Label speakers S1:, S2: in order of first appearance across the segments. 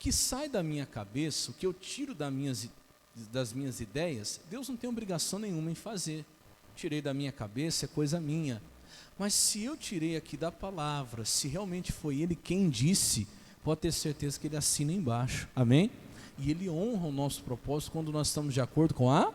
S1: que sai da minha cabeça, o que eu tiro das minhas ideias, Deus não tem obrigação nenhuma em fazer. Tirei da minha cabeça, é coisa minha. Mas se eu tirei aqui da palavra, se realmente foi Ele quem disse, pode ter certeza que Ele assina embaixo, amém? E Ele honra o nosso propósito quando nós estamos de acordo com a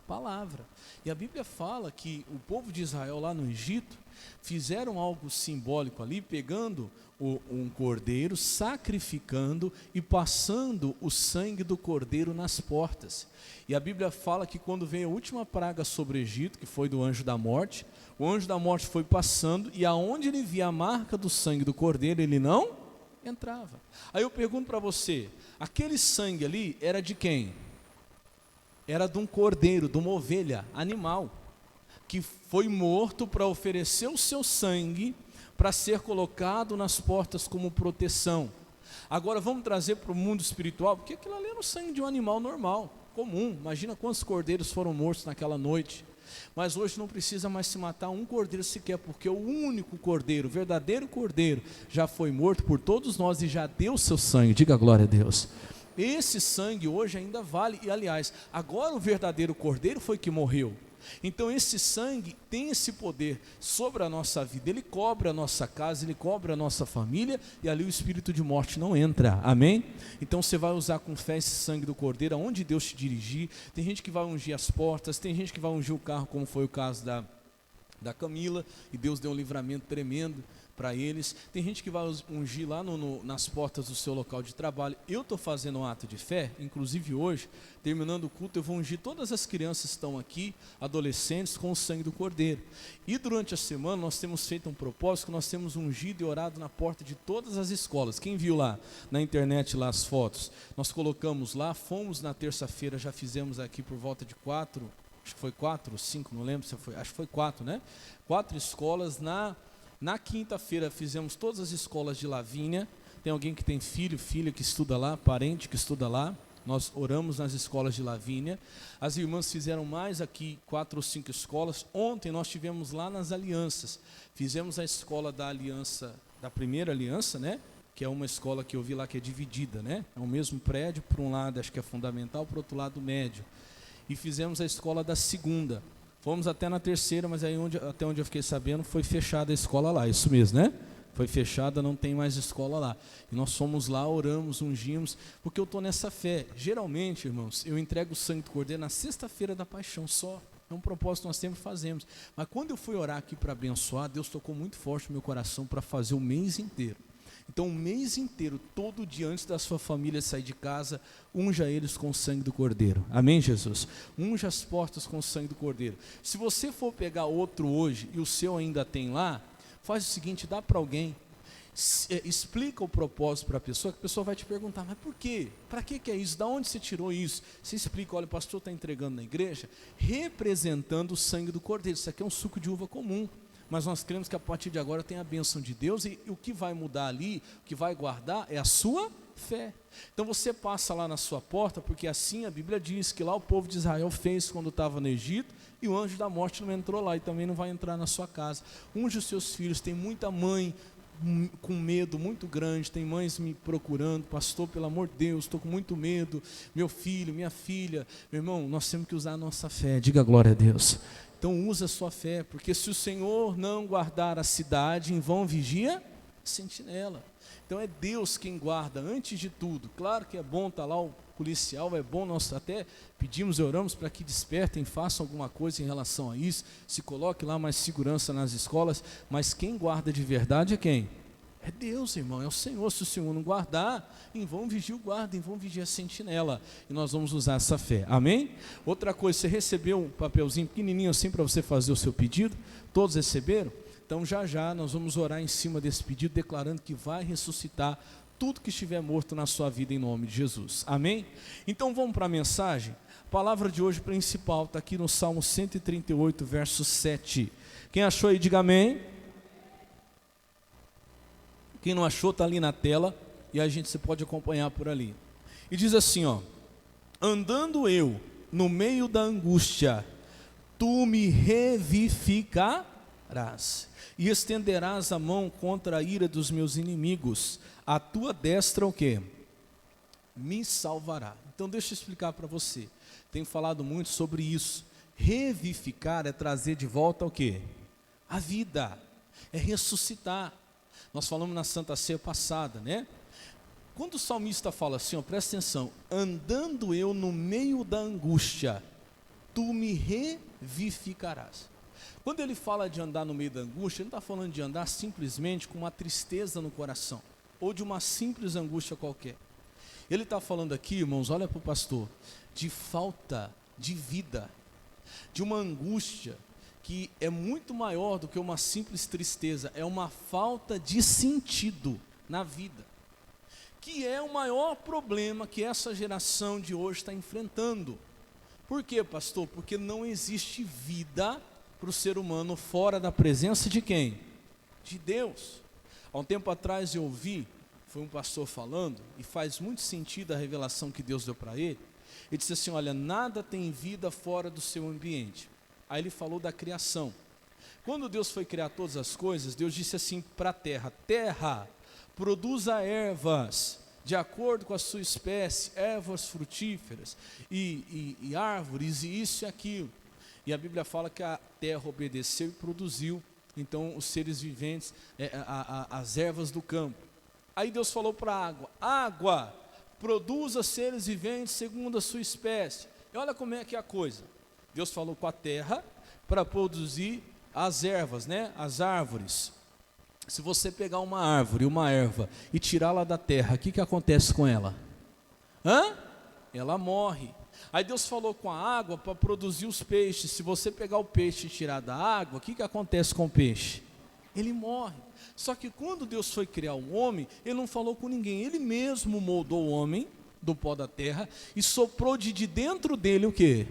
S1: palavra. E a Bíblia fala que o povo de Israel lá no Egito, fizeram algo simbólico ali, pegando um cordeiro, sacrificando e passando o sangue do cordeiro nas portas. E a Bíblia fala que quando veio a última praga sobre o Egito, que foi do anjo da morte, o anjo da morte foi passando e aonde ele via a marca do sangue do cordeiro, ele não entrava. Aí eu pergunto para você, aquele sangue ali era de quem? Era de um cordeiro, de uma ovelha, animal, que foi morto para oferecer o seu sangue para ser colocado nas portas como proteção. Agora vamos trazer para o mundo espiritual, porque aquilo ali era o sangue de um animal normal, comum. Imagina quantos cordeiros foram mortos naquela noite. Mas hoje não precisa mais se matar um cordeiro sequer, porque o único cordeiro, o verdadeiro cordeiro, já foi morto por todos nós e já deu seu sangue. Diga glória a Deus. Esse sangue hoje ainda vale, e aliás, agora o verdadeiro cordeiro foi que morreu. Então esse sangue tem esse poder sobre a nossa vida, ele cobre a nossa casa, ele cobre a nossa família, e ali o espírito de morte não entra, amém? Então você vai usar com fé esse sangue do cordeiro, aonde Deus te dirigir. Tem gente que vai ungir as portas, tem gente que vai ungir o carro, como foi o caso da Camila, e Deus deu um livramento tremendo para eles. Tem gente que vai ungir lá nas portas do seu local de trabalho. Eu estou fazendo um ato de fé, inclusive hoje, terminando o culto, eu vou ungir todas as crianças que estão aqui, adolescentes, com o sangue do cordeiro. E durante a semana nós temos feito um propósito, nós temos ungido e orado na porta de todas as escolas. Quem viu lá na internet lá as fotos? Nós colocamos lá, fomos na terça-feira, já fizemos aqui por volta de 4, acho que foi 4 ou 5, não lembro se foi, acho que foi 4, né? 4 escolas. Na quinta-feira fizemos todas as escolas de Lavínia. Tem alguém que tem filho, filha que estuda lá, parente que estuda lá. Nós oramos nas escolas de Lavínia. As irmãs fizeram mais aqui 4 ou 5 escolas. Ontem nós tivemos lá nas alianças. Fizemos a escola da aliança, da primeira aliança, né? Que é uma escola que eu vi lá que é dividida, né? É o mesmo prédio, por um lado acho que é fundamental, por outro lado médio. E fizemos a escola da segunda. Fomos até na terceira, mas aí até onde eu fiquei sabendo, foi fechada a escola lá, isso mesmo, né? Foi fechada, não tem mais escola lá. E nós fomos lá, oramos, ungimos, porque eu estou nessa fé. Geralmente, irmãos, eu entrego o sangue do cordeiro na sexta-feira da paixão só. É um propósito que nós sempre fazemos. Mas quando eu fui orar aqui para abençoar, Deus tocou muito forte no meu coração para fazer o mês inteiro. Então, o mês inteiro, todo dia, antes da sua família sair de casa, unja eles com o sangue do cordeiro. Amém, Jesus? Unja as portas com o sangue do cordeiro. Se você for pegar outro hoje e o seu ainda tem lá, faz o seguinte, dá para alguém, explica o propósito para a pessoa, que a pessoa vai te perguntar, mas por quê? Para que é isso? Da onde você tirou isso? Você explica, olha, o pastor está entregando na igreja, representando o sangue do cordeiro. Isso aqui é um suco de uva comum. Mas nós cremos que a partir de agora tem a bênção de Deus, e o que vai mudar ali, o que vai guardar é a sua fé. Então você passa lá na sua porta, porque assim a Bíblia diz que lá o povo de Israel fez quando estava no Egito, e o anjo da morte não entrou lá, e também não vai entrar na sua casa. Unge os seus filhos. Tem muita mãe com medo muito grande, tem mães me procurando, pastor, pelo amor de Deus, estou com muito medo, meu filho, minha filha. Meu irmão, nós temos que usar a nossa fé, diga glória a Deus. Então usa a sua fé, porque se o Senhor não guardar a cidade, em vão vigia a sentinela. Então é Deus quem guarda antes de tudo. Claro que é bom estar lá o policial, é bom, nós até pedimos e oramos para que despertem, façam alguma coisa em relação a isso, se coloque lá mais segurança nas escolas, mas quem guarda de verdade é quem? É Deus, irmão, é o Senhor. Se o Senhor não guardar, em vão vigia o guarda, em vão vigia a sentinela. E nós vamos usar essa fé, amém? Outra coisa, você recebeu um papelzinho pequenininho assim para você fazer o seu pedido? Todos receberam? Então já nós vamos orar em cima desse pedido, declarando que vai ressuscitar tudo que estiver morto na sua vida em nome de Jesus, amém? Então vamos para a mensagem. A palavra de hoje principal está aqui no Salmo 138, verso 7. Quem achou aí, diga amém. Quem não achou, está ali na tela, e você pode acompanhar por ali. E diz assim, ó: andando eu no meio da angústia, tu me revivificarás, e estenderás a mão contra a ira dos meus inimigos. A tua destra o quê? me salvará. Então deixa eu explicar para você. Tenho falado muito sobre isso. Revivificar é trazer de volta o quê? A vida. É ressuscitar. Nós falamos na Santa Ceia passada, né? Quando o salmista fala assim, ó, presta atenção: andando eu no meio da angústia, tu me revivificarás. Quando ele fala de andar no meio da angústia, ele não está falando de andar simplesmente com uma tristeza no coração, ou de uma simples angústia qualquer. Ele está falando aqui, irmãos, olha para o pastor, de falta de vida, de uma angústia que é muito maior do que uma simples tristeza, é uma falta de sentido na vida, que é o maior problema que essa geração de hoje está enfrentando. Por quê, pastor? Porque não existe vida para o ser humano fora da presença de quem? De Deus. Há um tempo atrás eu ouvi, foi um pastor falando, e faz muito sentido a revelação que Deus deu para ele. Ele disse assim, olha, nada tem vida fora do seu ambiente. Aí ele falou da criação. Quando Deus foi criar todas as coisas, Deus disse assim para a terra: terra, produza ervas de acordo com a sua espécie, ervas frutíferas e árvores e isso e aquilo. E a Bíblia fala que a terra obedeceu e produziu, então, os seres viventes, as ervas do campo. Aí Deus falou para a água: água, produza seres viventes segundo a sua espécie. E olha como é que é a coisa. Deus falou com a terra para produzir as ervas, né? As árvores. Se você pegar uma árvore, uma erva, e tirá-la da terra, o que acontece com ela? Ela morre. Aí Deus falou com a água para produzir os peixes. Se você pegar o peixe e tirar da água, o que acontece com o peixe? Ele morre. Só que quando Deus foi criar o homem, Ele não falou com ninguém. Ele mesmo moldou o homem do pó da terra e soprou de dentro dele o quê?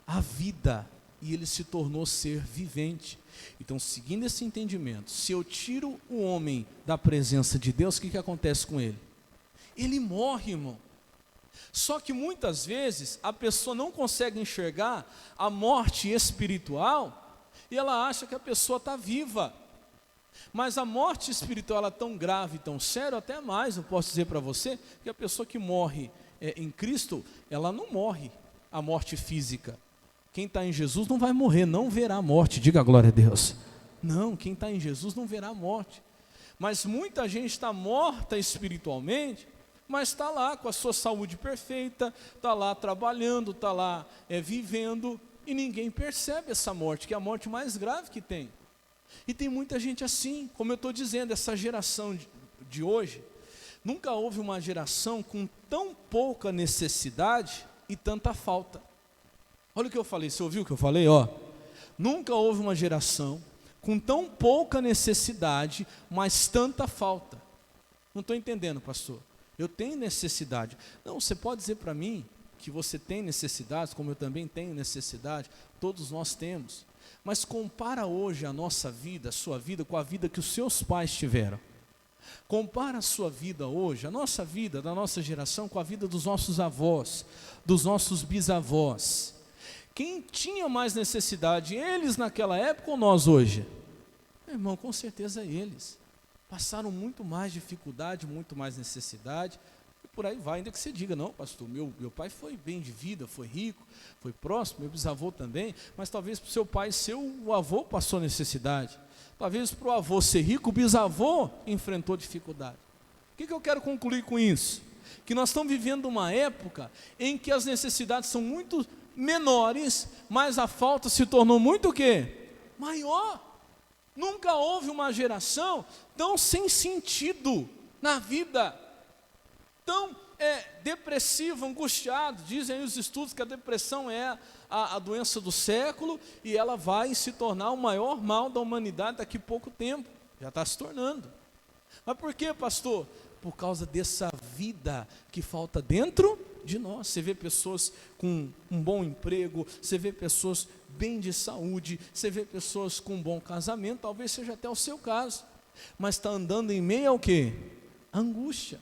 S1: A vida. E ele se tornou ser vivente. Então, seguindo esse entendimento, se eu tiro o homem da presença de Deus, o que acontece com ele? Ele morre, irmão. Só que muitas vezes a pessoa não consegue enxergar a morte espiritual e ela acha que a pessoa está viva. Mas a morte espiritual ela é tão grave, tão séria, até mais, eu posso dizer para você, que a pessoa que morre em Cristo, ela não morre a morte física. Quem está em Jesus não vai morrer, não verá a morte, diga glória a Deus. Não, quem está em Jesus não verá a morte. Mas muita gente está morta espiritualmente, mas está lá com a sua saúde perfeita, está lá trabalhando, está lá vivendo, e ninguém percebe essa morte, que é a morte mais grave que tem. E tem muita gente assim, como eu estou dizendo, essa geração de hoje, nunca houve uma geração com tão pouca necessidade e tanta falta. Olha o que eu falei, você ouviu o que eu falei? Nunca houve uma geração com tão pouca necessidade, mas tanta falta. Não estou entendendo, pastor. Eu tenho necessidade. Não, você pode dizer para mim que você tem necessidades, como eu também tenho necessidade, todos nós temos. Mas compara hoje a nossa vida, a sua vida, com a vida que os seus pais tiveram. Compara a sua vida hoje, a nossa vida, da nossa geração, com a vida dos nossos avós, dos nossos bisavós. Quem tinha mais necessidade, eles naquela época ou nós hoje? Meu irmão, com certeza eles. Passaram muito mais dificuldade, muito mais necessidade, e por aí vai, ainda que você diga, não pastor, meu pai foi bem de vida, foi rico, foi próximo, meu bisavô também, mas talvez para o seu pai, o avô passou necessidade, talvez para o avô ser rico, o bisavô enfrentou dificuldade. O que eu quero concluir com isso? Que nós estamos vivendo uma época em que as necessidades são muito menores, mas a falta se tornou muito o quê? Maior. Nunca houve uma geração tão sem sentido na vida, tão depressiva, angustiada. Dizem os estudos que a depressão é a doença do século e ela vai se tornar o maior mal da humanidade daqui a pouco tempo. Já está se tornando. Mas por quê, pastor? Por causa dessa vida que falta dentro de nós. Você vê pessoas com um bom emprego, você vê pessoas bem de saúde, você vê pessoas com um bom casamento, talvez seja até o seu caso, mas está andando em meio ao quê? Angústia.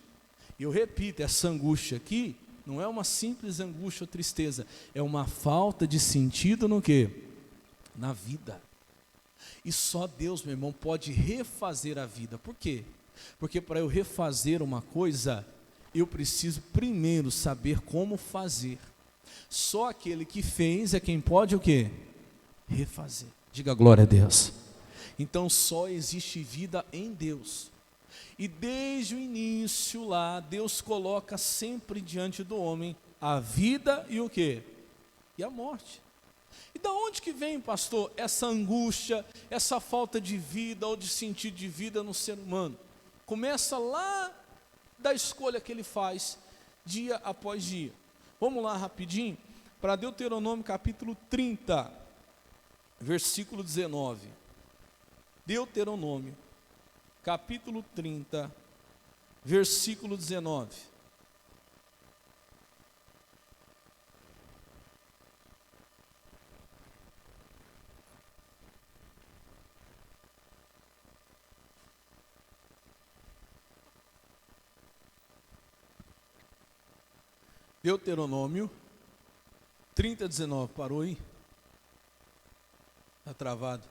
S1: E eu repito, essa angústia aqui não é uma simples angústia ou tristeza, é uma falta de sentido no quê? Na vida. E só Deus, meu irmão, pode refazer a vida. Por quê? Porque para eu refazer uma coisa, eu preciso primeiro saber como fazer. Só aquele que fez é quem pode o quê? Refazer. Diga glória a Deus. Então só existe vida em Deus. E desde o início lá, Deus coloca sempre diante do homem a vida e o quê? E a morte. E da onde que vem, pastor, essa angústia, essa falta de vida ou de sentido de vida no ser humano? Começa lá da escolha que ele faz dia após dia. Vamos lá rapidinho para Deuteronômio capítulo 30, versículo 19. Deuteronômio capítulo 30, versículo 19. Deuteronômio 30, 19, parou aí? Está travado?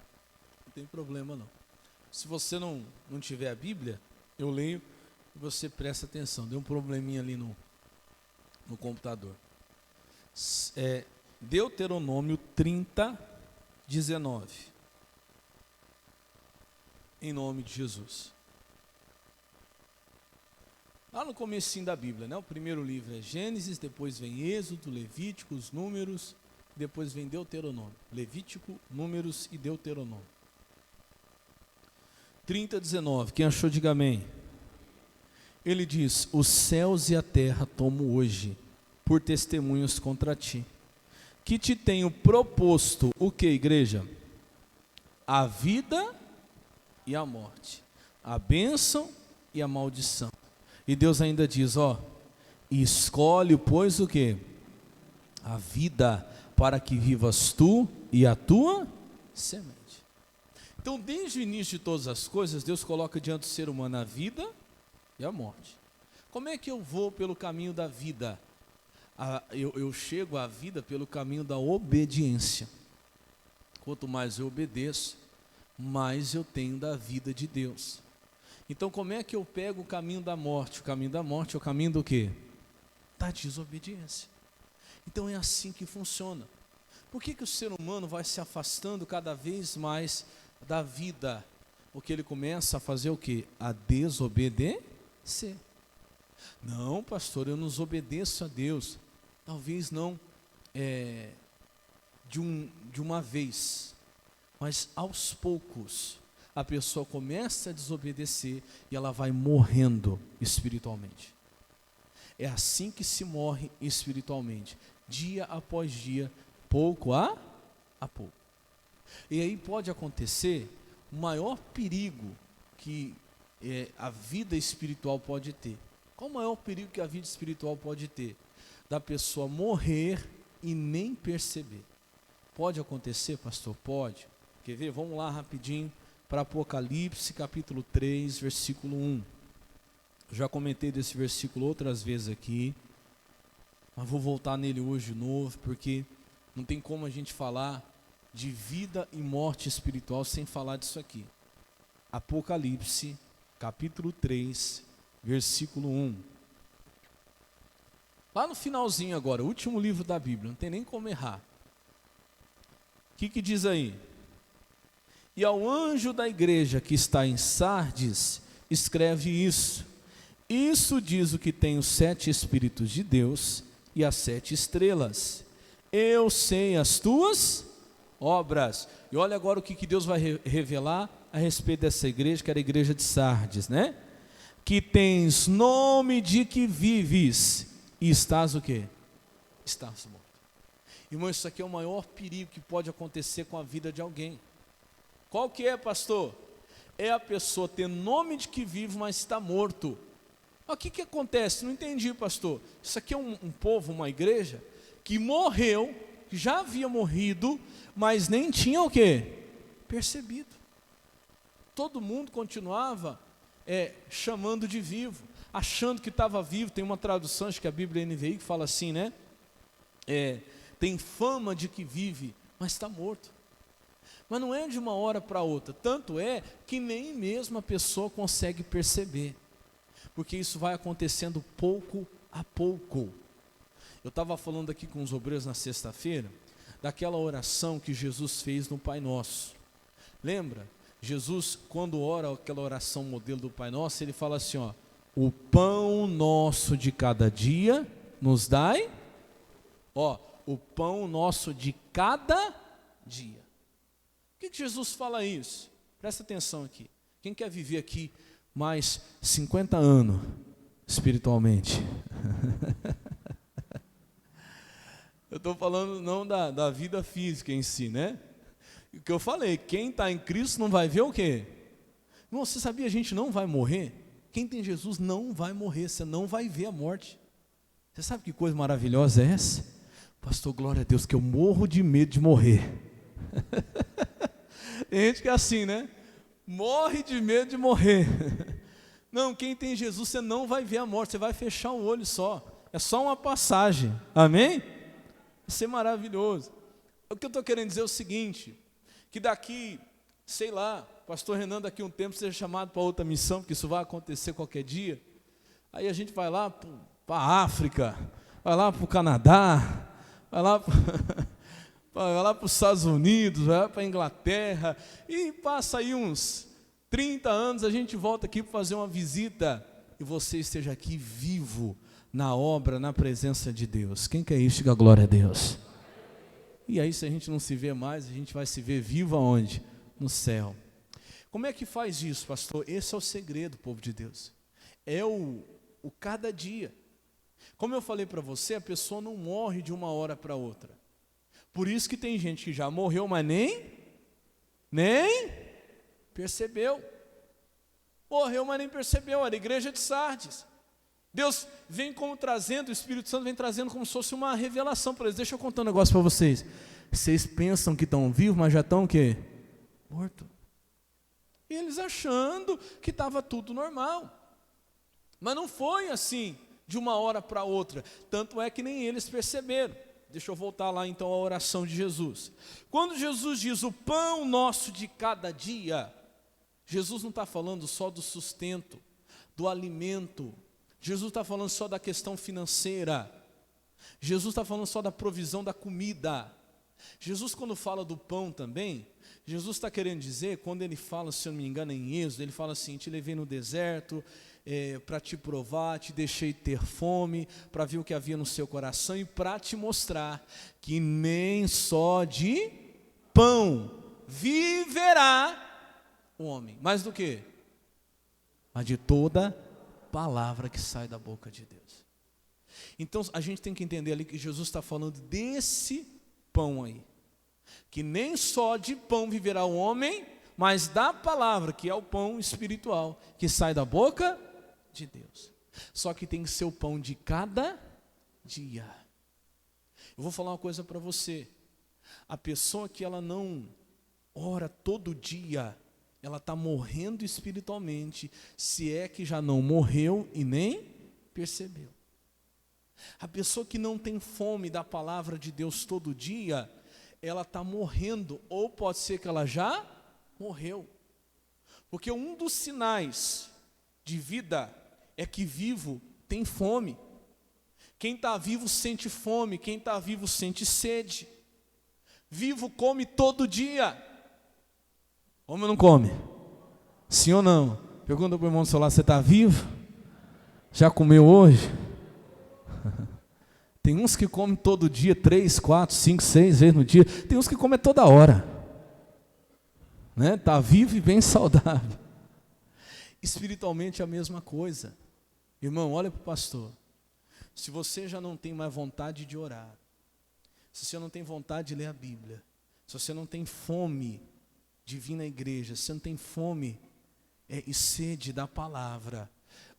S1: Não tem problema não. Se você não tiver a Bíblia, eu leio e você presta atenção. Deu um probleminha ali no computador. Deuteronômio 30, 19. Em nome de Jesus. Lá no comecinho da Bíblia, né? O primeiro livro é Gênesis, depois vem Êxodo, Levítico, os Números, depois vem Deuteronômio. Levítico, Números e Deuteronômio. 30, 19, quem achou, diga amém. Ele diz: os céus e a terra tomo hoje por testemunhos contra ti, que te tenho proposto o que, igreja? A vida e a morte, a bênção e a maldição. E Deus ainda diz, escolhe, pois, o que? A vida, para que vivas tu e a tua semente. Então, desde o início de todas as coisas, Deus coloca diante do ser humano a vida e a morte. Como é que eu vou pelo caminho da vida? Eu chego à vida pelo caminho da obediência. Quanto mais eu obedeço, mais eu tenho da vida de Deus. Então, como é que eu pego o caminho da morte? O caminho da morte é o caminho do quê? Da desobediência. Então, é assim que funciona. Por que o ser humano vai se afastando cada vez mais da vida? Porque ele começa a fazer o quê? A desobedecer. Não, pastor, eu não obedeço a Deus. Talvez não de uma vez, mas aos poucos a pessoa começa a desobedecer e ela vai morrendo espiritualmente. É assim que se morre espiritualmente, dia após dia, pouco a pouco. E aí pode acontecer o maior perigo que a vida espiritual pode ter. Qual o maior perigo que a vida espiritual pode ter? Da pessoa morrer e nem perceber. Pode acontecer, pastor? Pode. Quer ver? Vamos lá rapidinho para Apocalipse capítulo 3, versículo 1. Eu já comentei desse versículo outras vezes aqui, mas vou voltar nele hoje de novo, porque não tem como a gente falar de vida e morte espiritual sem falar disso aqui. Apocalipse capítulo 3, versículo 1. Lá no finalzinho agora, o último livro da Bíblia, não tem nem como errar. O que diz aí? E ao anjo da igreja que está em Sardes, escreve isso. Isso diz o que tem os 7 Espíritos de Deus e as 7 estrelas. Eu sei as tuas obras. E olha agora o que Deus vai revelar a respeito dessa igreja, que era a igreja de Sardes, né? Que tens nome de que vives e estás o quê? Estás morto. Irmão, isso aqui é o maior perigo que pode acontecer com a vida de alguém. Qual que é, pastor? É a pessoa ter nome de que vive, mas está morto. O que acontece? Não entendi, pastor. Isso aqui é um povo, uma igreja, que morreu, que já havia morrido, mas nem tinha o quê? Percebido. Todo mundo continuava chamando de vivo, achando que estava vivo. Tem uma tradução, acho que a Bíblia NVI, que fala assim, né? Tem fama de que vive, mas está morto. Mas não é de uma hora para outra, tanto é que nem mesmo a pessoa consegue perceber. porque isso vai acontecendo pouco a pouco. Eu estava falando aqui com os obreiros na sexta-feira, daquela oração que Jesus fez no Pai Nosso. Lembra? Jesus, quando ora aquela oração modelo do Pai Nosso, ele fala assim, ó: o pão nosso de cada dia nos dai, ó, o pão nosso de cada dia. Por que Jesus fala isso? Presta atenção aqui. Quem quer viver aqui mais 50 anos espiritualmente? Eu estou falando não da vida física em si, né? O que eu falei, quem está em Cristo não vai ver o quê? Irmão, você sabia, a gente não vai morrer? Quem tem Jesus não vai morrer, você não vai ver a morte. Você sabe que coisa maravilhosa é essa? Pastor, glória a Deus, que eu morro de medo de morrer. Tem gente que é assim, né? Morre de medo de morrer. Não, quem tem Jesus, você não vai ver a morte, você vai fechar o olho só. É só uma passagem, amém? Vai ser maravilhoso. O que eu estou querendo dizer é o seguinte, que daqui, sei lá, pastor Renan daqui a um tempo seja chamado para outra missão, porque isso vai acontecer qualquer dia. Aí a gente vai lá para a África, vai lá para o Canadá, vai lá para os Estados Unidos, vai lá para a Inglaterra, e passa aí uns 30 anos, a gente volta aqui para fazer uma visita, e você esteja aqui vivo, na obra, na presença de Deus. Quem quer isso? Diga glória a Deus. E aí, se a gente não se vê mais, a gente vai se ver vivo aonde? No céu. Como é que faz isso, pastor? Esse é o segredo, povo de Deus. É o cada dia. Como eu falei para você, a pessoa não morre de uma hora para outra. Por isso que tem gente que já morreu, mas nem percebeu. Morreu, mas nem percebeu. Era a igreja de Sardes. Deus vem como trazendo, o Espírito Santo vem trazendo como se fosse uma revelação para eles. Deixa eu contar um negócio para vocês. Vocês pensam que estão vivos, mas já estão o quê? Morto. E eles achando que estava tudo normal. Mas não foi assim, de uma hora para outra. Tanto é que nem eles perceberam. Deixa eu voltar lá então à oração de Jesus. Quando Jesus diz o pão nosso de cada dia, Jesus não está falando só do sustento, do alimento. Jesus está falando só da questão financeira. Jesus está falando só da provisão da comida. Jesus, quando fala do pão também, Jesus está querendo dizer, quando ele fala, se eu não me engano, em Êxodo, ele fala assim: te levei no deserto para te provar, te deixei ter fome, para ver o que havia no seu coração e para te mostrar que nem só de pão viverá o homem. Mais do que? Mas de toda palavra que sai da boca de Deus. Então a gente tem que entender ali que Jesus está falando desse pão aí, que nem só de pão viverá o homem, mas da palavra, que é o pão espiritual, que sai da boca de Deus. Só que tem que ser o pão de cada dia. Eu vou falar uma coisa para você. A pessoa que ela não ora todo dia, ela está morrendo espiritualmente, se é que já não morreu e nem percebeu. A pessoa que não tem fome da palavra de Deus todo dia, ela está morrendo, ou pode ser que ela já morreu. Porque um dos sinais de vida é que vivo tem fome. Quem está vivo sente fome, quem está vivo sente sede. Vivo come todo dia. Come ou não come? Sim ou não? Pergunta para o irmão do seu lado: você está vivo? Já comeu hoje? Tem uns que comem todo dia, 3, 4, 5, 6 vezes no dia. Tem uns que comem toda hora. Né? Está vivo e bem saudável. Espiritualmente é a mesma coisa. Irmão, olha para o pastor. Se você já não tem mais vontade de orar, se você não tem vontade de ler a Bíblia, se você não tem fome de vir na igreja, se você não tem fome e sede da palavra,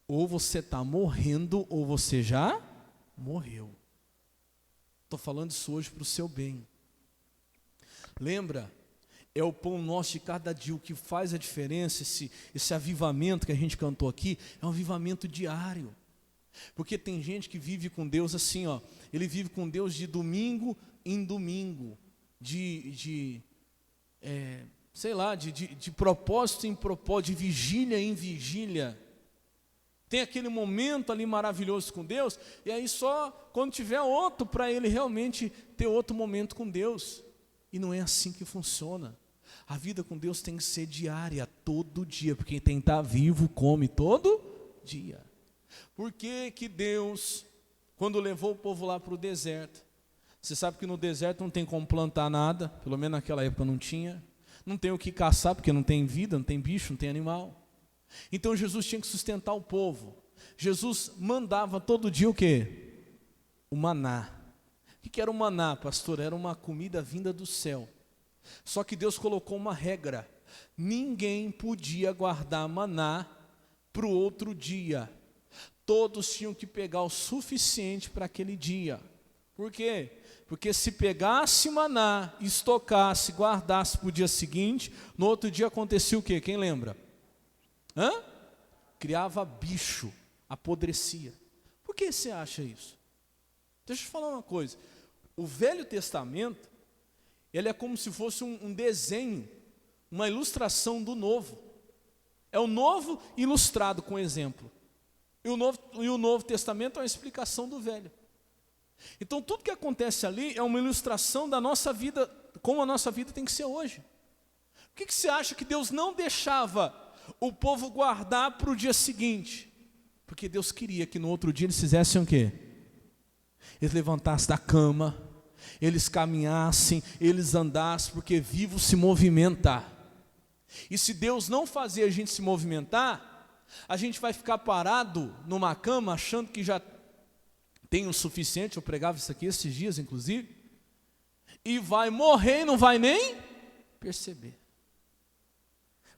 S1: ou você está morrendo, ou você já morreu. Estou falando isso hoje para o seu bem. Lembra? É o pão nosso de cada dia. O que faz a diferença, esse avivamento que a gente cantou aqui, é um avivamento diário. Porque tem gente que vive com Deus assim, ó, ele vive com Deus de domingo em domingo, sei lá, de propósito em propósito, de vigília em vigília. tem aquele momento ali maravilhoso com Deus, e aí só quando tiver outro, para ele realmente ter outro momento com Deus. E não é assim que funciona. A vida com Deus tem que ser diária, todo dia, porque quem está vivo come todo dia. Por que que Deus, quando levou o povo lá para o deserto, você sabe que no deserto não tem como plantar nada, pelo menos naquela época não tinha, não tem o que caçar, porque não tem vida, não tem bicho, não tem animal. Então Jesus tinha que sustentar o povo. Jesus mandava todo dia o quê? O maná. O que era o maná, pastor? Era uma comida vinda do céu. Só que Deus colocou uma regra: ninguém podia guardar maná para o outro dia. Todos tinham que pegar o suficiente para aquele dia. Por quê? Porque se pegasse maná, estocasse, guardasse para o dia seguinte, no outro dia acontecia o quê? Quem lembra? Criava bicho, apodrecia. Por que você acha isso? Deixa eu te falar uma coisa. O Velho Testamento, ele é como se fosse um desenho, uma ilustração do Novo. É o Novo ilustrado com exemplo. E o Novo Testamento é uma explicação do Velho. Então tudo que acontece ali é uma ilustração da nossa vida, como a nossa vida tem que ser hoje. Por que você acha que Deus não deixava o povo guardar para o dia seguinte? Porque Deus queria que no outro dia eles fizessem o quê? Eles levantassem da cama, eles caminhassem, eles andassem, porque vivo se movimenta. E se Deus não fazer a gente se movimentar, a gente vai ficar parado numa cama achando que já tem o suficiente. Eu pregava isso aqui esses dias, inclusive, e vai morrer e não vai nem perceber.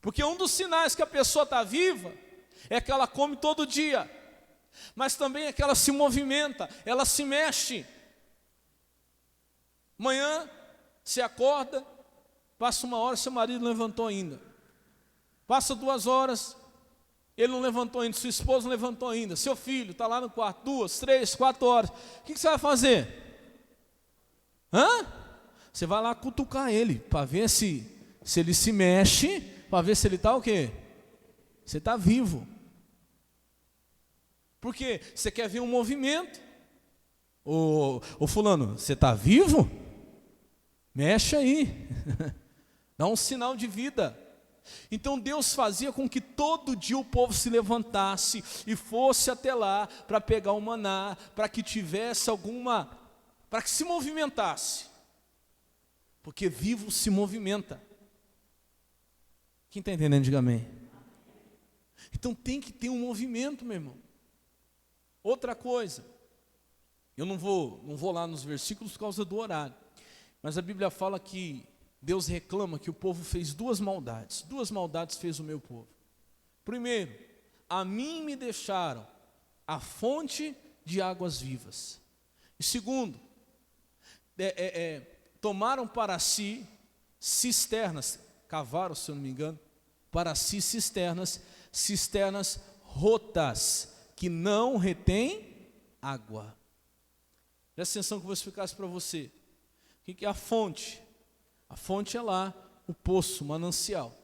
S1: Porque um dos sinais que a pessoa está viva é que ela come todo dia, mas também é que ela se movimenta, ela se mexe. Amanhã você acorda, passa 1 hora, seu marido não levantou ainda. Passa 2 horas, ele não levantou ainda, sua esposa não levantou ainda, seu filho está lá no quarto, 2, 3, 4 horas. O que você vai fazer? Você vai lá cutucar ele, para ver se ele se mexe, para ver se ele está o quê? Você está vivo. Porque você quer ver um movimento. Ô fulano, você está vivo? Mexe aí. Dá um sinal de vida. Então Deus fazia com que todo dia o povo se levantasse e fosse até lá para pegar o maná, para que tivesse para que se movimentasse. Porque vivo se movimenta. Quem está entendendo, diga amém. Então tem que ter um movimento, meu irmão. Outra coisa, eu não vou lá nos versículos por causa do horário, mas a Bíblia fala que Deus reclama que o povo fez 2 maldades. 2 maldades fez o meu povo. Primeiro, a mim me deixaram a fonte de águas vivas. E segundo, tomaram para si cisternas, cavaram, se eu não me engano, para si cisternas rotas, que não retém água. Presta atenção que eu vou explicar isso para você. O que é a fonte? A fonte é lá, o poço, o manancial.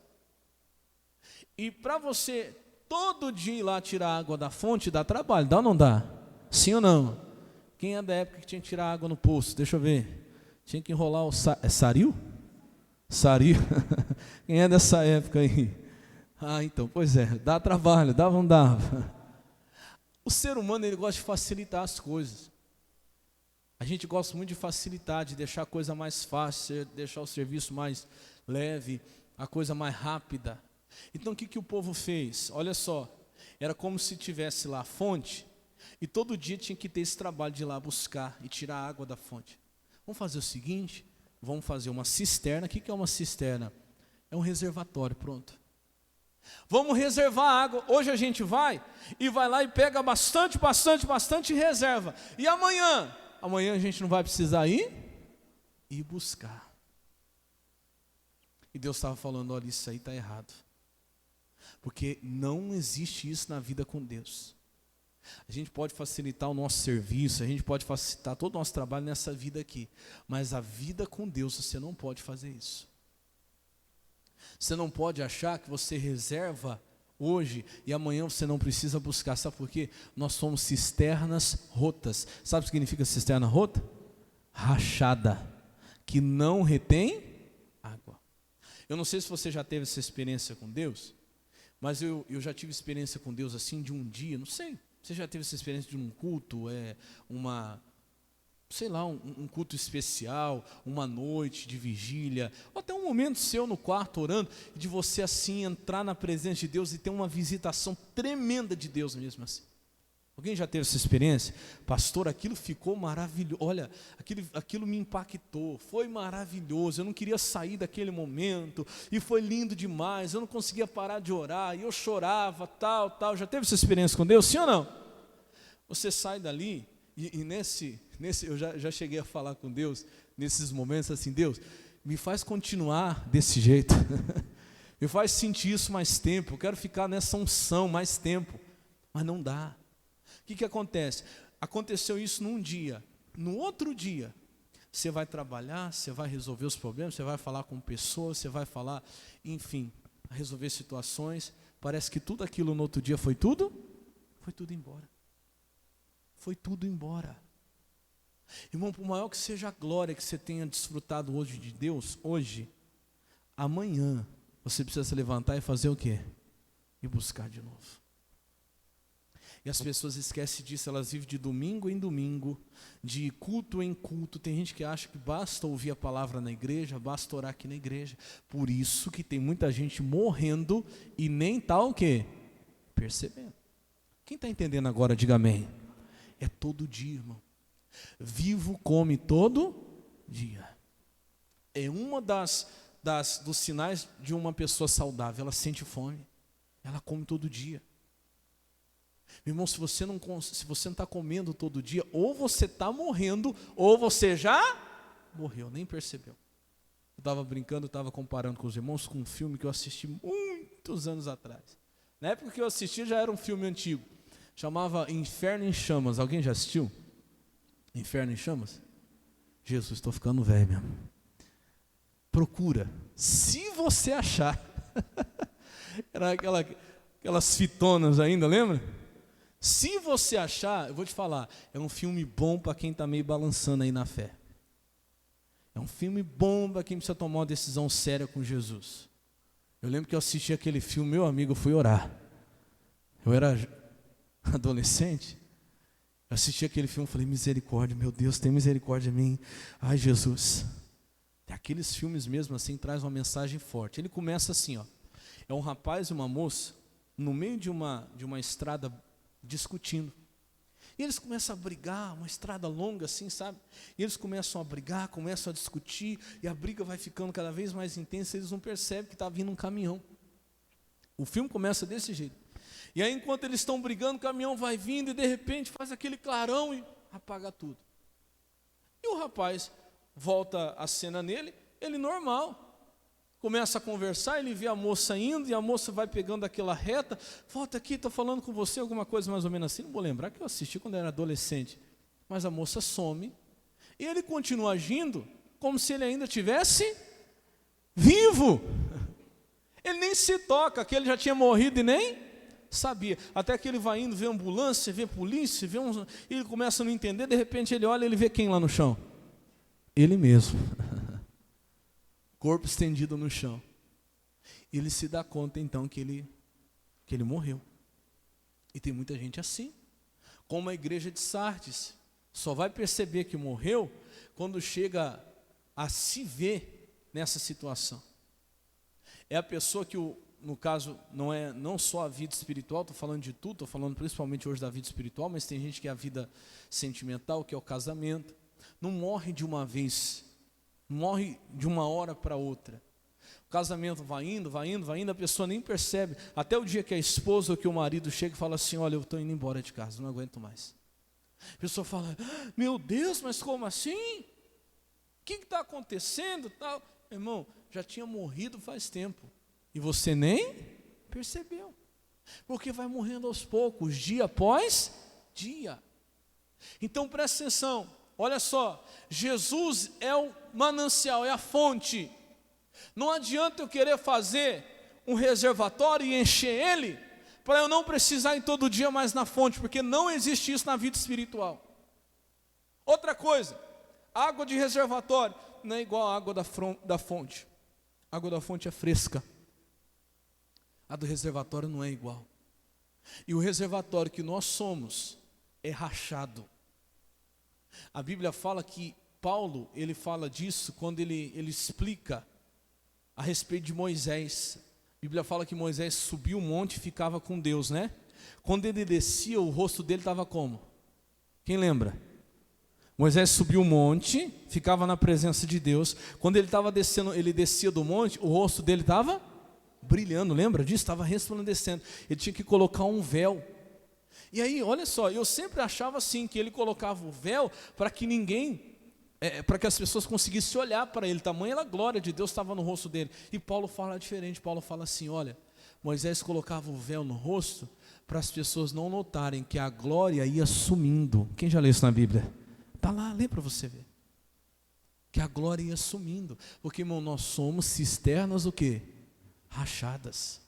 S1: E para você todo dia ir lá tirar água da fonte, dá trabalho, dá ou não dá? Sim ou não? Quem é da época que tinha que tirar água no poço? Deixa eu ver. Tinha que enrolar o saril? Saril? Quem é dessa época aí? Então, pois é, dá trabalho, dava ou não dava? O ser humano, ele gosta de facilitar as coisas. A gente gosta muito de facilitar, de deixar a coisa mais fácil, deixar o serviço mais leve, a coisa mais rápida. Então o que o povo fez? Olha só, era como se tivesse lá a fonte, e todo dia tinha que ter esse trabalho de ir lá buscar e tirar a água da fonte. Vamos fazer o seguinte, vamos fazer uma cisterna. O que é uma cisterna? É um reservatório, pronto. Vamos reservar água. Hoje a gente vai lá e pega bastante e reserva. E amanhã a gente não vai precisar ir buscar. E Deus estava falando, olha, isso aí está errado. Porque não existe isso na vida com Deus. A gente pode facilitar o nosso serviço, a gente pode facilitar todo o nosso trabalho nessa vida aqui. Mas a vida com Deus, você não pode fazer isso. Você não pode achar que você reserva hoje e amanhã você não precisa buscar. Sabe por quê? Nós somos cisternas rotas. Sabe o que significa cisterna rota? Rachada, que não retém água. Eu não sei se você já teve essa experiência com Deus, mas eu já tive experiência com Deus assim de um dia, não sei. Você já teve essa experiência de um culto, um culto especial, uma noite de vigília, ou até um momento seu no quarto orando, de você assim entrar na presença de Deus e ter uma visitação tremenda de Deus mesmo assim. Alguém já teve essa experiência? Pastor, aquilo ficou maravilhoso, olha, aquilo me impactou, foi maravilhoso, eu não queria sair daquele momento, e foi lindo demais, eu não conseguia parar de orar, e eu chorava, tal, já teve essa experiência com Deus, sim ou não? Você sai dali, e nesse eu já cheguei a falar com Deus, nesses momentos assim, Deus, me faz continuar desse jeito, me faz sentir isso mais tempo, eu quero ficar nessa unção mais tempo, mas não dá. O que acontece? Aconteceu isso num dia, no outro dia, você vai trabalhar, você vai resolver os problemas, você vai falar com pessoas, você vai falar, enfim, resolver situações, parece que tudo aquilo no outro dia foi tudo embora. Foi tudo embora. Irmão, por maior que seja a glória que você tenha desfrutado hoje de Deus, hoje, amanhã, você precisa se levantar e fazer o quê? E buscar de novo. E as pessoas esquecem disso, elas vivem de domingo em domingo, de culto em culto. Tem gente que acha que basta ouvir a palavra na igreja, basta orar aqui na igreja. Por isso que tem muita gente morrendo e nem está o quê? Percebendo. Quem está entendendo agora, diga amém. É todo dia, irmão. Vivo come todo dia. É uma dos sinais de uma pessoa saudável. Ela sente fome, ela come todo dia. Meu irmão, se você não está comendo todo dia, ou você está morrendo, ou você já morreu, nem percebeu. Eu estava brincando, estava comparando com os irmãos com um filme que eu assisti muitos anos atrás. Na época que eu assisti já era um filme antigo, chamava Inferno em Chamas. Alguém já assistiu? Inferno em Chamas? Jesus, estou ficando velho mesmo. Procura, se você achar. Era aquelas fitonas ainda, lembra? Se você achar, eu vou te falar, é um filme bom para quem está meio balançando aí na fé. É um filme bom para quem precisa tomar uma decisão séria com Jesus. Eu lembro que eu assisti aquele filme, meu amigo, eu fui orar. Eu era adolescente, eu assisti aquele filme e falei, misericórdia, meu Deus, tem misericórdia de mim. Ai, Jesus. E aqueles filmes mesmo assim, traz uma mensagem forte. Ele começa assim, ó, é um rapaz e uma moça, no meio de uma estrada, discutindo. E eles começam a brigar, uma estrada longa assim, sabe? E eles começam a brigar, começam a discutir, e a briga vai ficando cada vez mais intensa, eles não percebem que está vindo um caminhão. O filme começa desse jeito. E aí, enquanto eles estão brigando, o caminhão vai vindo, e de repente faz aquele clarão e apaga tudo. E o rapaz volta a cena nele, ele normal. Começa a conversar, ele vê a moça indo, e a moça vai pegando aquela reta, volta aqui, estou falando com você, alguma coisa mais ou menos assim, não vou lembrar que eu assisti quando eu era adolescente, mas a moça some, e ele continua agindo, como se ele ainda estivesse vivo, ele nem se toca, que ele já tinha morrido e nem sabia, até que ele vai indo, vê ambulância, vê polícia, e ele começa a não entender, de repente ele olha e ele vê quem lá no chão? Ele mesmo. Corpo estendido no chão. Ele se dá conta então que ele morreu. E tem muita gente assim. Como a igreja de Sardes, só vai perceber que morreu quando chega a se ver nessa situação. É a pessoa que, no caso, não só a vida espiritual, estou falando de tudo, estou falando principalmente hoje da vida espiritual, mas tem gente que é a vida sentimental, que é o casamento. Não morre de uma vez, morre de uma hora para outra. O casamento vai indo, a pessoa nem percebe, até o dia que a esposa ou que o marido chega e fala assim, olha, eu estou indo embora de casa, não aguento mais. A pessoa fala, meu Deus, mas como assim? O que está acontecendo? Tal. Irmão, já tinha morrido faz tempo, e você nem percebeu, porque vai morrendo aos poucos, dia após dia. Então presta atenção, olha só, Jesus é o manancial, é a fonte. Não adianta eu querer fazer um reservatório e encher ele para eu não precisar ir todo dia mais na fonte, porque não existe isso na vida espiritual. Outra coisa, água de reservatório não é igual a água da fonte. A água da fonte é fresca. A do reservatório não é igual. E o reservatório que nós somos é rachado. A Bíblia fala que Paulo, ele fala disso quando ele explica a respeito de Moisés. A Bíblia fala que Moisés subiu o monte e ficava com Deus, né? Quando ele descia, o rosto dele estava como? Quem lembra? Moisés subiu o monte, ficava na presença de Deus. Quando ele estava descendo, ele descia do monte, o rosto dele estava brilhando, lembra disso? Estava resplandecendo. Ele tinha que colocar um véu. E aí, olha só, eu sempre achava assim, que ele colocava o véu para que ninguém, para que as pessoas conseguissem olhar para ele. Tamanha a glória de Deus estava no rosto dele. E Paulo fala diferente, Paulo fala assim, olha, Moisés colocava o véu no rosto para as pessoas não notarem que a glória ia sumindo. Quem já leu isso na Bíblia? Está lá, lê para você ver. Que a glória ia sumindo. Porque, irmão, nós somos cisternas o quê? Rachadas.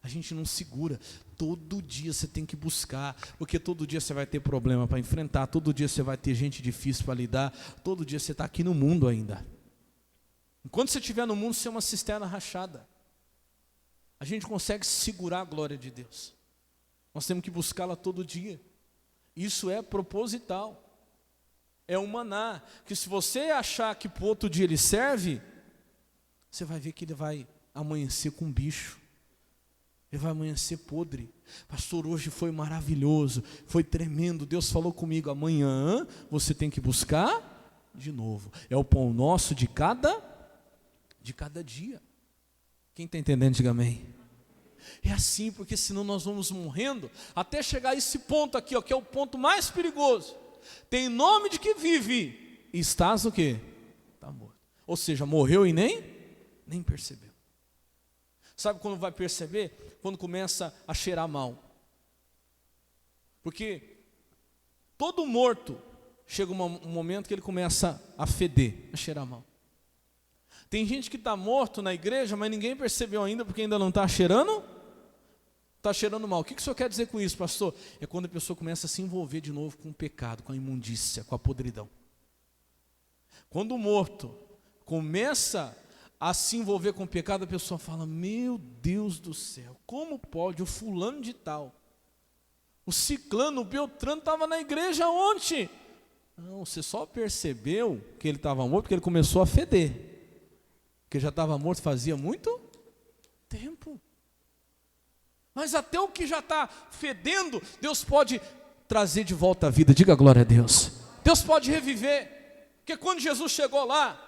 S1: A gente não segura. Todo dia você tem que buscar. Porque todo dia você vai ter problema para enfrentar. Todo dia você vai ter gente difícil para lidar. Todo dia você está aqui no mundo ainda. Enquanto você estiver no mundo, você é uma cisterna rachada. A gente consegue segurar a glória de Deus. Nós temos que buscá-la todo dia. Isso é proposital. É um maná, que se você achar que para o outro dia ele serve, você vai ver que ele vai amanhecer com bicho. Ele vai amanhecer podre. Pastor, hoje foi maravilhoso, foi tremendo, Deus falou comigo. Amanhã você tem que buscar de novo. É o pão nosso de cada dia. Quem está entendendo, diga amém. É assim, porque senão nós vamos morrendo, até chegar a esse ponto aqui, ó, que é o ponto mais perigoso. Tem nome de que vive, e estás o quê? Está morto. Ou seja, morreu e nem percebeu. Sabe quando vai perceber? Quando começa a cheirar mal. Porque todo morto, chega um momento que ele começa a feder, a cheirar mal. Tem gente que está morto na igreja, mas ninguém percebeu ainda, porque ainda não está cheirando mal. O que o senhor quer dizer com isso, pastor? É quando a pessoa começa a se envolver de novo com o pecado, com a imundícia, com a podridão. Quando o morto começa a se envolver com o pecado, a pessoa fala, meu Deus do céu, como pode o fulano de tal, o ciclano, o beltrano estava na igreja ontem. Não, você só percebeu que ele estava morto porque ele começou a feder, porque já estava morto fazia muito tempo. Mas até o que já está fedendo, Deus pode trazer de volta à vida. Diga glória a Deus. Deus pode reviver. Porque quando Jesus chegou lá,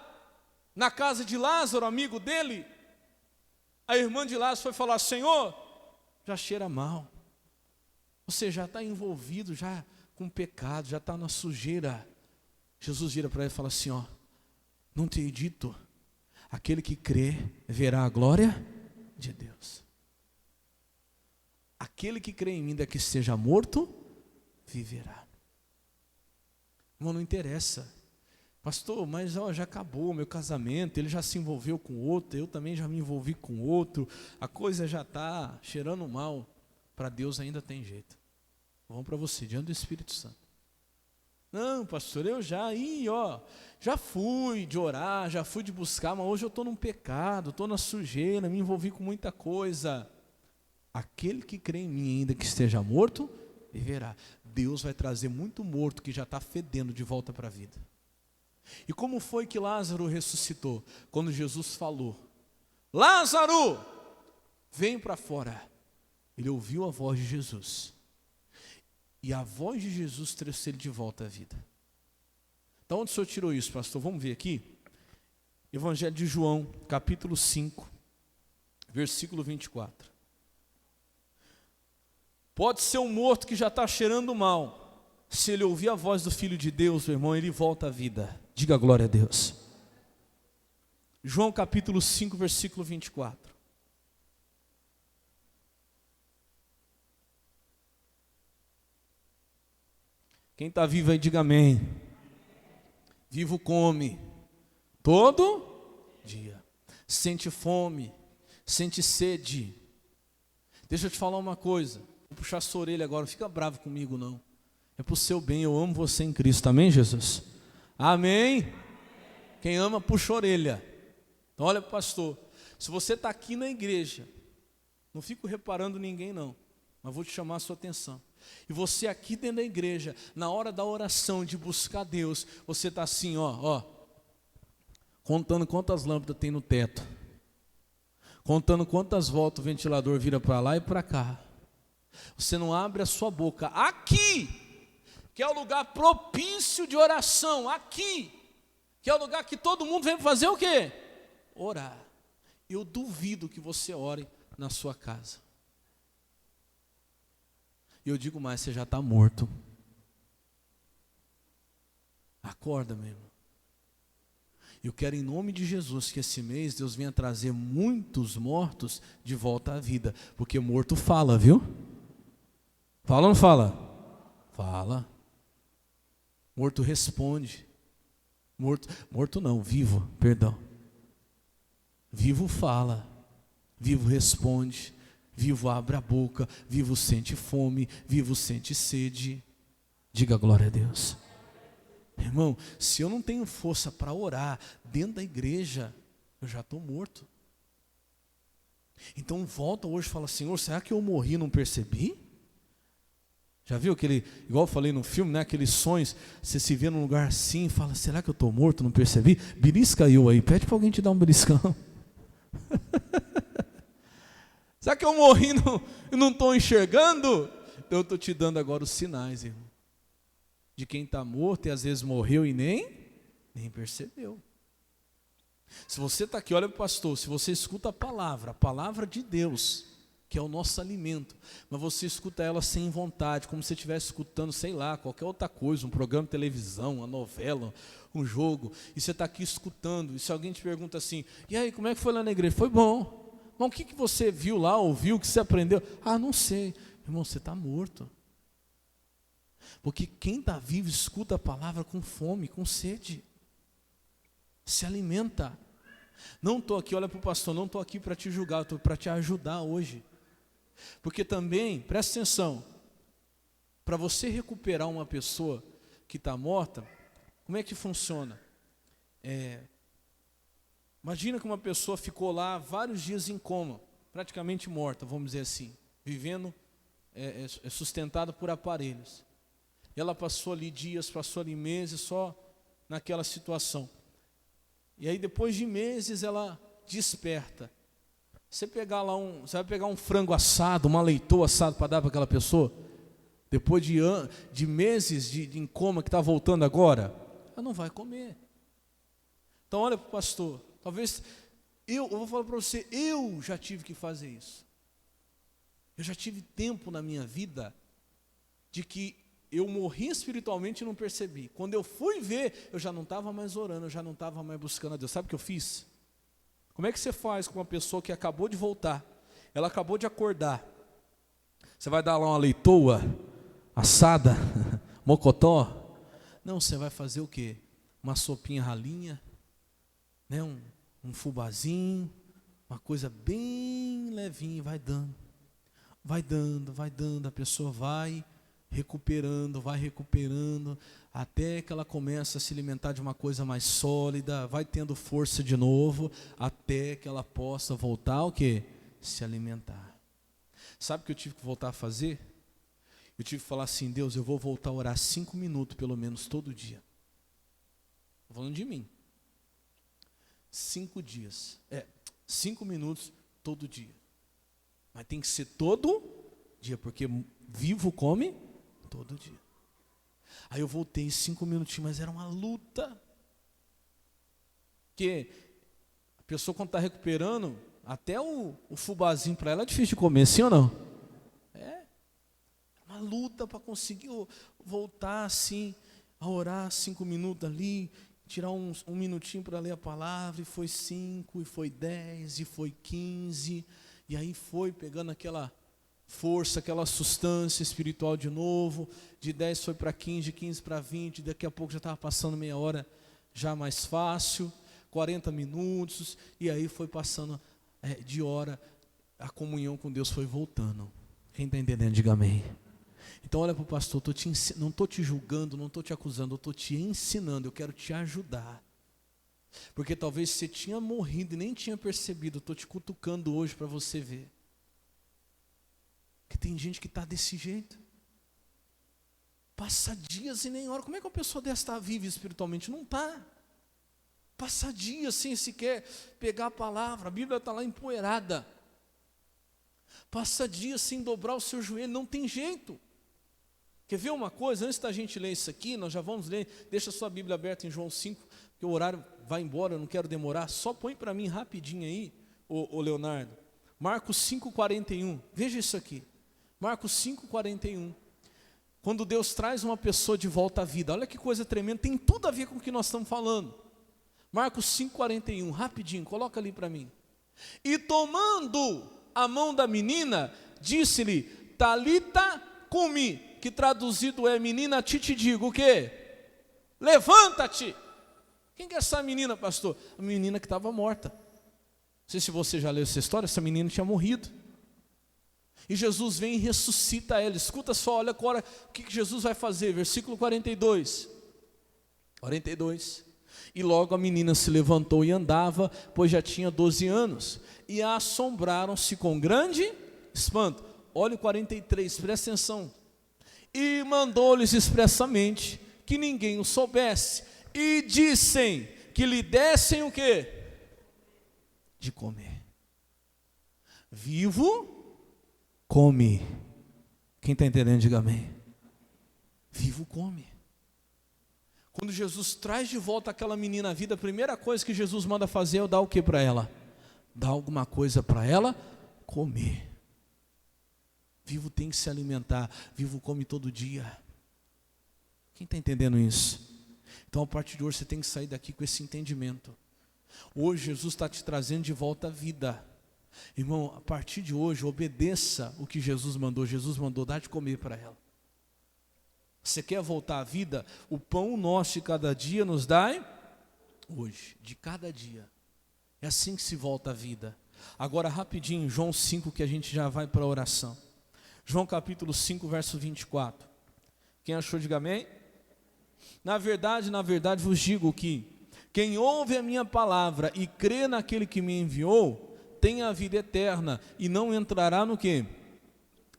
S1: na casa de Lázaro, amigo dele, a irmã de Lázaro foi falar, Senhor, já cheira mal. Você já está envolvido já com pecado, já está na sujeira. Jesus vira para ele e fala assim, ó, não tenho dito, aquele que crê verá a glória de Deus. Aquele que crê em mim, ainda que esteja morto, viverá. Irmão, não interessa. Pastor, mas ó, já acabou o meu casamento, ele já se envolveu com outro, eu também já me envolvi com outro, a coisa já está cheirando mal. Para Deus ainda tem jeito. Vamos para você, diante do Espírito Santo. Não, pastor, eu já fui de orar, já fui de buscar, mas hoje eu estou num pecado, estou na sujeira, me envolvi com muita coisa. Aquele que crê em mim, ainda que esteja morto, viverá. Deus vai trazer muito morto que já está fedendo de volta para a vida. E como foi que Lázaro ressuscitou? Quando Jesus falou, Lázaro, vem para fora. Ele ouviu a voz de Jesus. E a voz de Jesus trouxe ele de volta à vida. Então onde o senhor tirou isso, pastor? Vamos ver aqui. Evangelho de João, capítulo 5, versículo 24. Pode ser um morto que já está cheirando mal. Se ele ouvir a voz do Filho de Deus, meu irmão, ele volta à vida. Diga glória a Deus. João capítulo 5, versículo 24. Quem está vivo aí, diga amém. Vivo come todo dia. Sente fome, sente sede. Deixa eu te falar uma coisa. Vou puxar sua orelha agora, não fica bravo comigo não. É para o seu bem, eu amo você em Cristo, amém, Jesus? Amém? Quem ama, puxa a orelha. Então olha para o pastor, se você está aqui na igreja, não fico reparando ninguém não, mas vou te chamar a sua atenção. E você aqui dentro da igreja, na hora da oração, de buscar Deus, você está assim, ó, contando quantas lâmpadas tem no teto, contando quantas voltas o ventilador vira para lá e para cá. Você não abre a sua boca aqui, que é o lugar propício de oração, aqui, que é o lugar que todo mundo vem fazer o quê? Orar. Eu duvido que você ore na sua casa. E eu digo mais, você já está morto. Acorda, meu irmão. Eu quero em nome de Jesus que esse mês Deus venha trazer muitos mortos de volta à vida. Porque morto fala, viu? Fala ou não fala? Fala. Morto responde. Morto não, vivo, perdão. Vivo fala. Vivo responde. Vivo abre a boca. Vivo sente fome. Vivo sente sede. Diga glória a Deus. Irmão, se eu não tenho força para orar dentro da igreja, eu já estou morto. Então volta hoje e fala, Senhor, será que eu morri e não percebi? Já viu aquele, igual eu falei no filme, né, aqueles sonhos, você se vê num lugar assim e fala, será que eu estou morto, não percebi? Belisca eu aí, pede para alguém te dar um beliscão. Será que eu morri e não estou enxergando? Então eu estou te dando agora os sinais, irmão. De quem está morto e às vezes morreu e nem percebeu. Se você está aqui, olha para o pastor, se você escuta a palavra de Deus, que é o nosso alimento, mas você escuta ela sem vontade, como se você estivesse escutando, sei lá, qualquer outra coisa, um programa de televisão, uma novela, um jogo, e você está aqui escutando, e se alguém te pergunta assim, e aí, como é que foi lá na igreja? Foi bom. Mas o que você viu lá, ouviu, o que você aprendeu? Ah, não sei. Irmão, você está morto. Porque quem está vivo escuta a palavra com fome, com sede. Se alimenta. Não estou aqui, olha para o pastor, não estou aqui para te julgar, estou para te ajudar hoje. Porque também, presta atenção, para você recuperar uma pessoa que está morta, como é que funciona? Imagina que uma pessoa ficou lá vários dias em coma, praticamente morta, vamos dizer assim, vivendo, sustentada por aparelhos. Ela passou ali dias, passou ali meses só naquela situação. E aí depois de meses ela desperta. Você vai pegar um frango assado, uma leitoa assado para dar para aquela pessoa? Depois de meses em coma que está voltando agora? Ela não vai comer. Então olha para o pastor, talvez, eu vou falar para você, eu já tive que fazer isso. Eu já tive tempo na minha vida de que eu morri espiritualmente e não percebi. Quando eu fui ver, eu já não estava mais orando, eu já não estava mais buscando a Deus. Sabe o que eu fiz? Como é que você faz com uma pessoa que acabou de voltar? Ela acabou de acordar. Você vai dar lá uma leitoa assada, mocotó? Não, você vai fazer o quê? Uma sopinha ralinha, né? um fubazinho, uma coisa bem levinha, vai dando. Vai dando, a pessoa vai recuperando, até que ela começa a se alimentar de uma coisa mais sólida, vai tendo força de novo, até que ela possa voltar o quê? Se alimentar. Sabe o que eu tive que voltar a fazer? Eu tive que falar assim, Deus, eu vou voltar a orar 5 minutos pelo menos todo dia. Estou falando de mim. 5 dias. 5 minutos todo dia. Mas tem que ser todo dia, porque vivo come todo dia. Aí eu voltei 5 minutinhos, mas era uma luta. Porque a pessoa quando está recuperando, até o fubazinho para ela é difícil de comer, sim ou não? É uma luta para conseguir voltar assim, a orar 5 minutos ali, tirar um minutinho para ler a palavra, e foi 5, e foi 10, e foi 15, e aí foi pegando aquela força, aquela sustância espiritual de novo, de 10 foi para 15, de 15 para 20, daqui a pouco já estava passando meia hora, já mais fácil, 40 minutos, e aí foi passando de hora, a comunhão com Deus foi voltando. Quem está entendendo, diga amém. Então olha para o pastor, não estou te julgando, não estou te acusando, eu estou te ensinando, eu quero te ajudar. Porque talvez você tinha morrido e nem tinha percebido, eu estou te cutucando hoje para você ver. Que tem gente que está desse jeito. Passa dias e nem hora. Como é que uma pessoa dessa está viva espiritualmente? Não está. Passa dias sem sequer pegar a palavra, a Bíblia está lá empoeirada. Passa dias sem dobrar o seu joelho, não tem jeito. Quer ver uma coisa? Antes da gente ler isso aqui, nós já vamos ler, deixa a sua Bíblia aberta em João 5, que o horário vai embora, eu não quero demorar, só põe para mim rapidinho aí, ô Leonardo. Marcos 5,41, veja isso aqui. Marcos 5,41. Quando Deus traz uma pessoa de volta à vida, olha que coisa tremenda, tem tudo a ver com o que nós estamos falando. Marcos 5,41, rapidinho, coloca ali para mim. E tomando a mão da menina, disse-lhe, Talita cumi, que traduzido é, menina, te digo o quê? Levanta-te. Quem que é essa menina, pastor? A menina que estava morta. Não sei se você já leu essa história, essa menina tinha morrido. E Jesus vem e ressuscita ela. Escuta só, olha agora o que Jesus vai fazer. Versículo 42. 42. E logo a menina se levantou e andava, pois já tinha 12 anos. E assombraram-se com grande espanto. Olha o 43, presta atenção. E mandou-lhes expressamente que ninguém o soubesse. E dissem que lhe dessem o quê? De comer. Vivo, come. Quem está entendendo, diga amém. Vivo, come. Quando Jesus traz de volta aquela menina à vida, a primeira coisa que Jesus manda fazer é dar o que para ela? Dar alguma coisa para ela comer. Vivo tem que se alimentar, vivo come todo dia. Quem está entendendo isso? Então a partir de hoje você tem que sair daqui com esse entendimento. Hoje Jesus está te trazendo de volta à vida. Irmão, a partir de hoje obedeça o que Jesus mandou. Jesus mandou dar de comer para ela. Você quer voltar à vida? O pão nosso de cada dia nos dai hoje, de cada dia. É assim que se volta à vida. Agora rapidinho, João 5, que a gente já vai para a oração. João capítulo 5, verso 24. Quem achou, diga amém. Na verdade vos digo que quem ouve a minha palavra e crê naquele que me enviou, tem a vida eterna e não entrará no quê?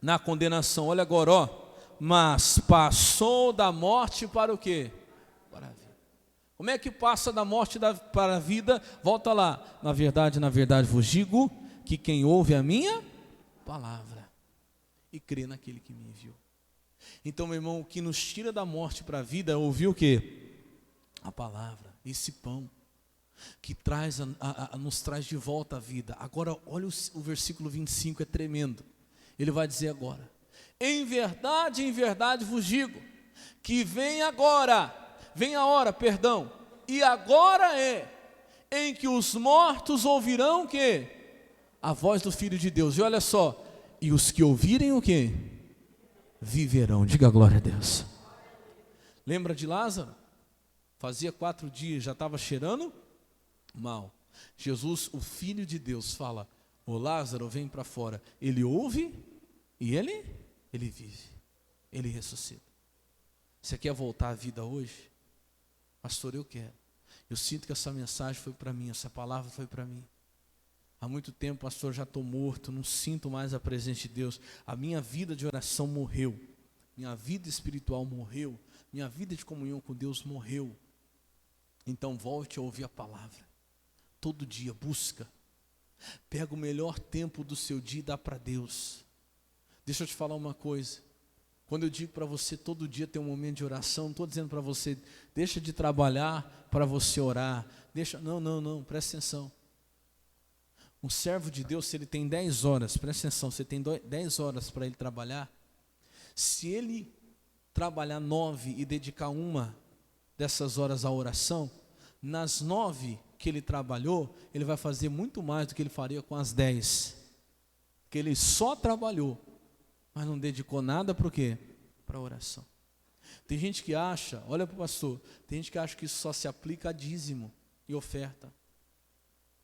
S1: Na condenação. Olha agora, ó. Mas passou da morte para o quê? Para a vida. Como é que passa da morte para a vida? Volta lá. Na verdade vos digo que quem ouve a minha palavra e crê naquele que me enviou. Então, meu irmão, o que nos tira da morte para a vida é ouvir o quê? A palavra, esse pão que nos traz de volta a vida. Agora, olha o versículo 25, é tremendo. Ele vai dizer agora: em verdade vos digo, que vem a hora, e agora é, em que os mortos ouvirão o quê? A voz do Filho de Deus. E olha só, e os que ouvirem o quê? Viverão. Diga glória a Deus. Lembra de Lázaro? Fazia 4 dias, já estava cheirando mal. Jesus, o Filho de Deus, fala: ô Lázaro, vem para fora. Ele ouve e ele vive. Ele ressuscita. Você quer voltar à vida hoje? Pastor, eu quero. Eu sinto que essa mensagem foi para mim, essa palavra foi para mim. Há muito tempo, pastor, já estou morto, não sinto mais a presença de Deus. A minha vida de oração morreu. Minha vida espiritual morreu. Minha vida de comunhão com Deus morreu. Então volte a ouvir a palavra. Todo dia, busca. Pega o melhor tempo do seu dia e dá para Deus. Deixa eu te falar uma coisa. Quando eu digo para você todo dia ter um momento de oração, não estou dizendo para você, deixa de trabalhar para você orar. Não, presta atenção. Um servo de Deus, se ele tem 10 horas, presta atenção, você tem 10 horas para ele trabalhar, se ele trabalhar 9 e dedicar uma dessas horas à oração, nas 9 que ele trabalhou, ele vai fazer muito mais do que ele faria com as 10. Porque ele só trabalhou, mas não dedicou nada para o quê? Para a oração. Tem gente que acha, olha para o pastor, tem gente que acha que isso só se aplica a dízimo e oferta.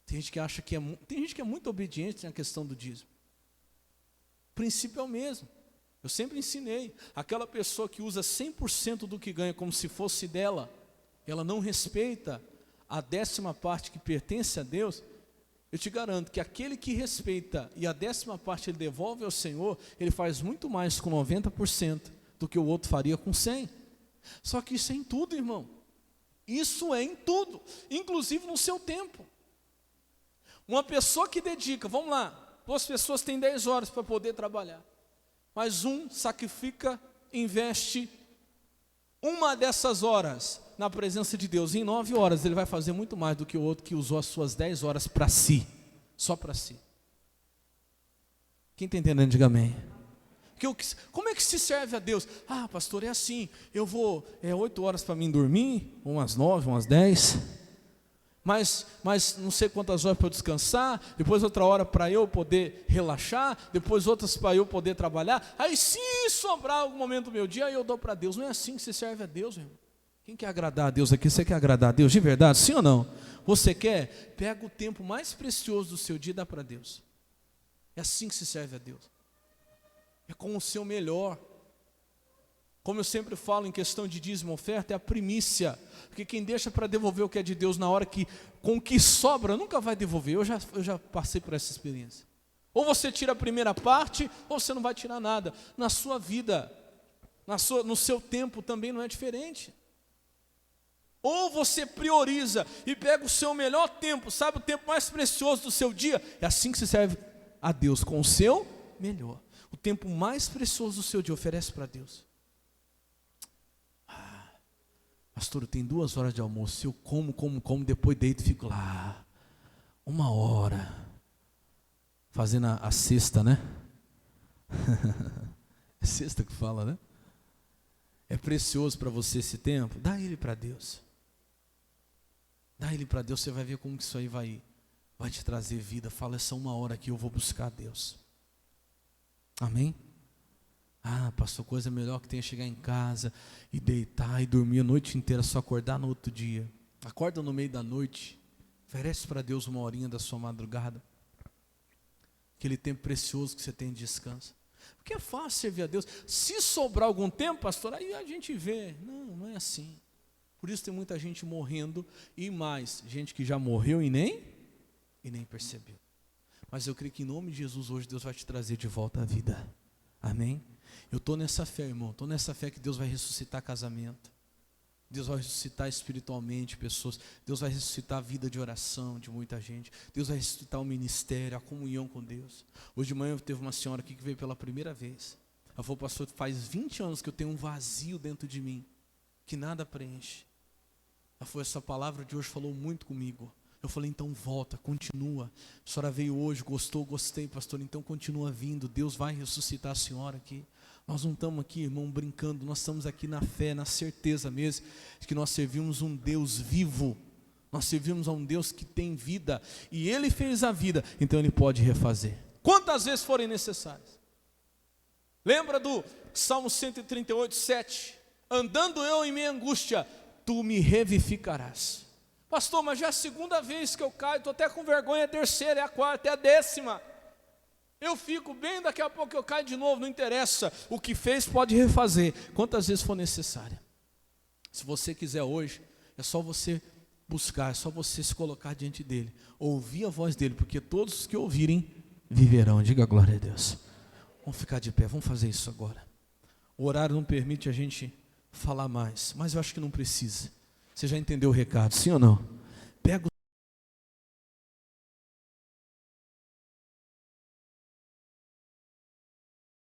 S1: Tem gente que acha tem gente que é muito obediente na questão do dízimo. princípio é o mesmo. Eu sempre ensinei, aquela pessoa que usa 100% do que ganha como se fosse dela, ela não respeita a 10ª parte que pertence a Deus. Eu te garanto que aquele que respeita e a 10ª parte ele devolve ao Senhor, ele faz muito mais com 90% do que o outro faria com 100%. Só que isso é em tudo, irmão. Isso é em tudo, inclusive no seu tempo. Uma pessoa que dedica, vamos lá, 2 pessoas têm 10 horas para poder trabalhar, mas um sacrifica, investe uma dessas horas na presença de Deus. Em 9 horas ele vai fazer muito mais do que o outro que usou as suas 10 horas para si, só para si. Quem está entendendo, diga amém. Como é que se serve a Deus? Ah, pastor, é assim, eu vou, 8 horas para mim dormir, umas 9, umas 10, mas não sei quantas horas para eu descansar, depois outra hora para eu poder relaxar, depois outras para eu poder trabalhar, aí se sobrar algum momento do meu dia, aí eu dou para Deus. Não é assim que se serve a Deus, irmão. Quem quer agradar a Deus aqui? Você quer agradar a Deus de verdade, sim ou não? Você quer? Pega o tempo mais precioso do seu dia e dá para Deus. É assim que se serve a Deus. É com o seu melhor. Como eu sempre falo em questão de dízimo e oferta, é a primícia. Porque quem deixa para devolver o que é de Deus na hora que, com o que sobra, nunca vai devolver. Eu já passei por essa experiência. Ou você tira a primeira parte, ou você não vai tirar nada. Na sua vida, no seu tempo também não é diferente. Ou você prioriza e pega o seu melhor tempo, sabe, o tempo mais precioso do seu dia. É assim que se serve a Deus, com o seu melhor. O tempo mais precioso do seu dia oferece para Deus. Pastor, tem 2 horas de almoço, eu como, depois deito e fico lá 1 hora fazendo a cesta, né? É cesta que fala, né? É precioso para você esse tempo? Dá ele para Deus. Dá ele para Deus, você vai ver como que isso aí vai te trazer vida. Fala, essa 1 hora aqui eu vou buscar a Deus. Amém? Ah, pastor, coisa melhor que tem é chegar em casa e deitar e dormir a noite inteira, só acordar no outro dia. Acorda no meio da noite, oferece para Deus 1 horinha da sua madrugada. Aquele tempo precioso que você tem de descanso. Porque é fácil servir a Deus. Se sobrar algum tempo, pastor, aí a gente vê. Não é assim. Por isso tem muita gente morrendo e mais, gente que já morreu e nem percebeu. Mas eu creio que em nome de Jesus hoje Deus vai te trazer de volta à vida. Amém? Eu estou nessa fé, irmão. Estou nessa fé que Deus vai ressuscitar casamento. Deus vai ressuscitar espiritualmente pessoas. Deus vai ressuscitar a vida de oração de muita gente. Deus vai ressuscitar o ministério, a comunhão com Deus. Hoje de manhã teve uma senhora aqui que veio pela primeira vez. Ela falou, pastor, faz 20 anos que eu tenho um vazio dentro de mim, que nada preenche. Ela falou, essa palavra de hoje falou muito comigo. Eu falei, então volta, continua. A senhora veio hoje, gostei, pastor, então continua vindo. Deus vai ressuscitar a senhora aqui. Nós não estamos aqui, irmão, brincando. Nós estamos aqui na fé, na certeza mesmo de que nós servimos um Deus vivo. Nós servimos a um Deus que tem vida. E Ele fez a vida, então Ele pode refazer. Quantas vezes forem necessárias. Lembra do Salmo 138, 7? Andando eu em minha angústia, Tu me revivificarás. Pastor, mas já é a 2ª vez que eu caio, estou até com vergonha, a 3ª, é a 4ª, é a 10ª. Eu fico bem, daqui a pouco eu caio de novo, não interessa. O que fez pode refazer, quantas vezes for necessária. Se você quiser hoje, é só você buscar, é só você se colocar diante dele, ouvir a voz dele, porque todos os que ouvirem, viverão. Diga glória a Deus. Vamos ficar de pé, vamos fazer isso agora. O horário não permite a gente falar mais, mas eu acho que não precisa. Você já entendeu o recado, sim ou não?